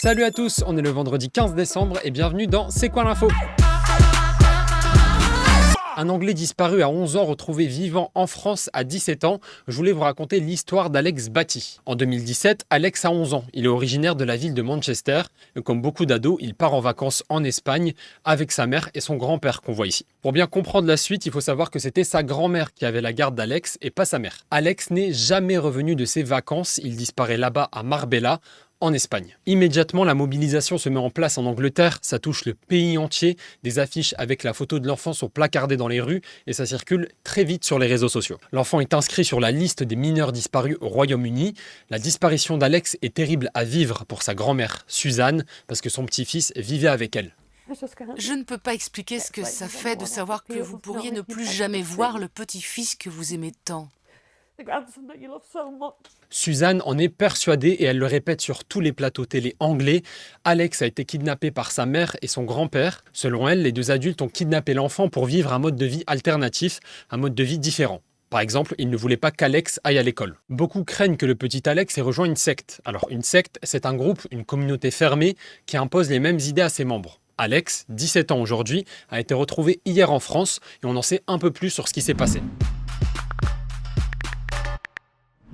Salut à tous, on est le vendredi 15 décembre et bienvenue dans C'est quoi l'info? Un Anglais disparu à 11 ans retrouvé vivant en France à 17 ans. Je voulais vous raconter l'histoire d'Alex Batty. En 2017, Alex a 11 ans. Il est originaire de la ville de Manchester. Et comme beaucoup d'ados, il part en vacances en Espagne avec sa mère et son grand-père qu'on voit ici. Pour bien comprendre la suite, il faut savoir que c'était sa grand-mère qui avait la garde d'Alex et pas sa mère. Alex n'est jamais revenu de ses vacances. Il disparaît là-bas à Marbella, en Espagne. Immédiatement, la mobilisation se met en place en Angleterre, ça touche le pays entier, des affiches avec la photo de l'enfant sont placardées dans les rues et ça circule très vite sur les réseaux sociaux. L'enfant est inscrit sur la liste des mineurs disparus au Royaume-Uni. La disparition d'Alex est terrible à vivre pour sa grand-mère, Suzanne, parce que son petit-fils vivait avec elle. Je ne peux pas expliquer ce que ça fait de savoir que vous pourriez ne plus jamais voir le petit-fils que vous aimez tant. Suzanne en est persuadée et elle le répète sur tous les plateaux télé anglais. Alex a été kidnappé par sa mère et son grand-père. Selon elle, les deux adultes ont kidnappé l'enfant pour vivre un mode de vie alternatif, un mode de vie différent. Par exemple, ils ne voulaient pas qu'Alex aille à l'école. Beaucoup craignent que le petit Alex ait rejoint une secte. Alors, une secte, c'est un groupe, une communauté fermée qui impose les mêmes idées à ses membres. Alex, 17 ans aujourd'hui, a été retrouvé hier en France et on en sait un peu plus sur ce qui s'est passé.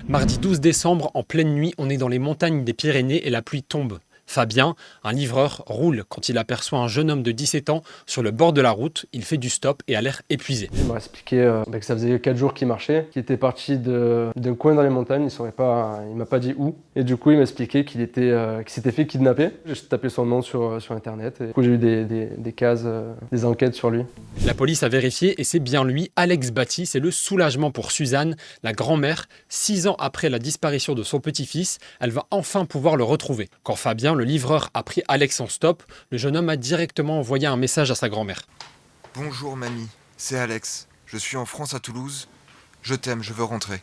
Mardi 12 décembre, en pleine nuit, on est dans les montagnes des Pyrénées et la pluie tombe. Fabien, un livreur, roule quand il aperçoit un jeune homme de 17 ans sur le bord de la route. Il fait du stop et a l'air épuisé. Il m'a expliqué que ça faisait 4 jours qu'il marchait, qu'il était parti d'un coin dans les montagnes, il m'a pas dit où. Et du coup, il m'a expliqué qu'il s'était fait kidnapper. J'ai tapé son nom sur internet et du coup, j'ai eu des cases, des enquêtes sur lui. La police a vérifié et c'est bien lui, Alex Batty. C'est le soulagement pour Suzanne, la grand-mère. 6 ans après la disparition de son petit-fils, elle va enfin pouvoir le retrouver. Quand Fabien, le livreur, a pris Alex en stop, le jeune homme a directement envoyé un message à sa grand-mère. Bonjour mamie, c'est Alex. Je suis en France à Toulouse. Je t'aime, je veux rentrer.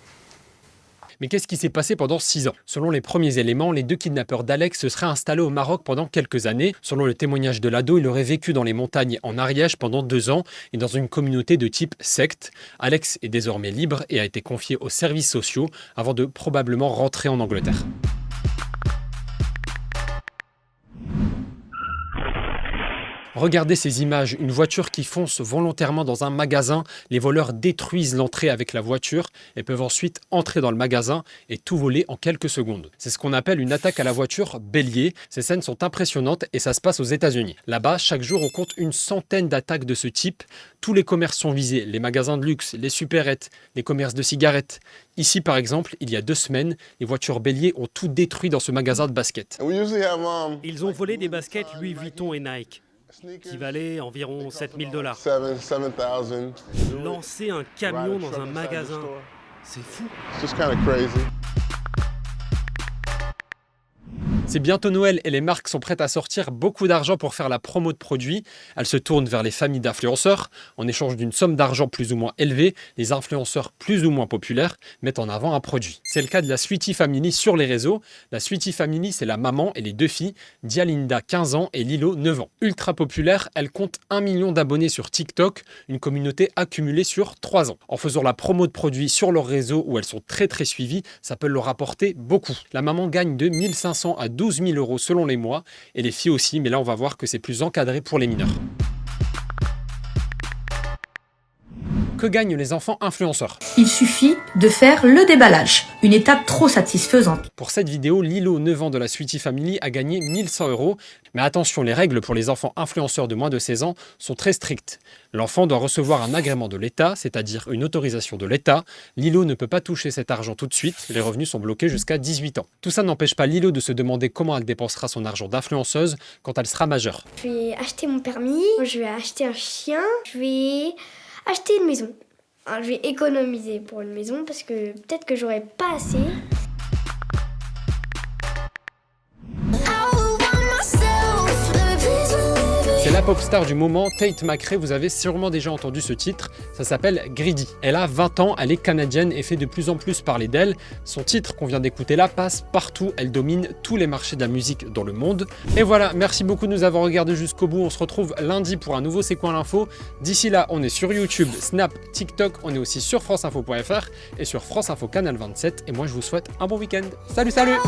Mais qu'est-ce qui s'est passé pendant 6 ans? Selon les premiers éléments, les deux kidnappeurs d'Alex se seraient installés au Maroc pendant quelques années. Selon le témoignage de l'ado, il aurait vécu dans les montagnes en Ariège pendant 2 ans et dans une communauté de type secte. Alex est désormais libre et a été confié aux services sociaux avant de probablement rentrer en Angleterre. Regardez ces images, une voiture qui fonce volontairement dans un magasin. Les voleurs détruisent l'entrée avec la voiture et peuvent ensuite entrer dans le magasin et tout voler en quelques secondes. C'est ce qu'on appelle une attaque à la voiture bélier. Ces scènes sont impressionnantes et ça se passe aux États-Unis. Là-bas, chaque jour, on compte une centaine d'attaques de ce type. Tous les commerces sont visés, les magasins de luxe, les supérettes, les commerces de cigarettes. Ici, par exemple, il y a 2 semaines, les voitures béliers ont tout détruit dans ce magasin de baskets. Ils ont volé des baskets Louis Vuitton et Nike, qui valaient environ $7 000. Lancer un camion dans un magasin, c'est fou. C'est bientôt Noël et les marques sont prêtes à sortir beaucoup d'argent pour faire la promo de produits. Elles se tournent vers les familles d'influenceurs. En échange d'une somme d'argent plus ou moins élevée, les influenceurs plus ou moins populaires mettent en avant un produit. C'est le cas de la Sweetie Family sur les réseaux. La Sweetie Family, c'est la maman et les 2 filles, Dialinda 15 ans et Lilo 9 ans. Ultra populaire, elle compte 1 million d'abonnés sur TikTok, une communauté accumulée sur 3 ans. En faisant la promo de produits sur leur réseau où elles sont très suivies, ça peut leur apporter beaucoup. La maman gagne de 1 500 à 12 000 € selon les mois, et les filles aussi, mais là on va voir que c'est plus encadré pour les mineurs. Que gagnent les enfants influenceurs? Il suffit de faire le déballage, une étape trop satisfaisante. Pour cette vidéo, Lilo, 9 ans de la Sweetie Family, a gagné 1 100 €. Mais attention, les règles pour les enfants influenceurs de moins de 16 ans sont très strictes. L'enfant doit recevoir un agrément de l'État, c'est-à-dire une autorisation de l'État. Lilo ne peut pas toucher cet argent tout de suite, les revenus sont bloqués jusqu'à 18 ans. Tout ça n'empêche pas Lilo de se demander comment elle dépensera son argent d'influenceuse quand elle sera majeure. Je vais acheter mon permis, je vais acheter un chien, je vais acheter une maison. Alors, je vais économiser pour une maison parce que peut-être que j'aurai pas assez. C'est la pop star du moment, Tate McRae, vous avez sûrement déjà entendu ce titre, ça s'appelle Greedy. Elle a 20 ans, elle est canadienne et fait de plus en plus parler d'elle. Son titre qu'on vient d'écouter là passe partout, elle domine tous les marchés de la musique dans le monde. Et voilà, merci beaucoup de nous avoir regardé jusqu'au bout, on se retrouve lundi pour un nouveau C'est quoi l'info. D'ici là, on est sur YouTube, Snap, TikTok, on est aussi sur franceinfo.fr et sur France Info Canal 27. Et moi je vous souhaite un bon week-end. Salut, salut!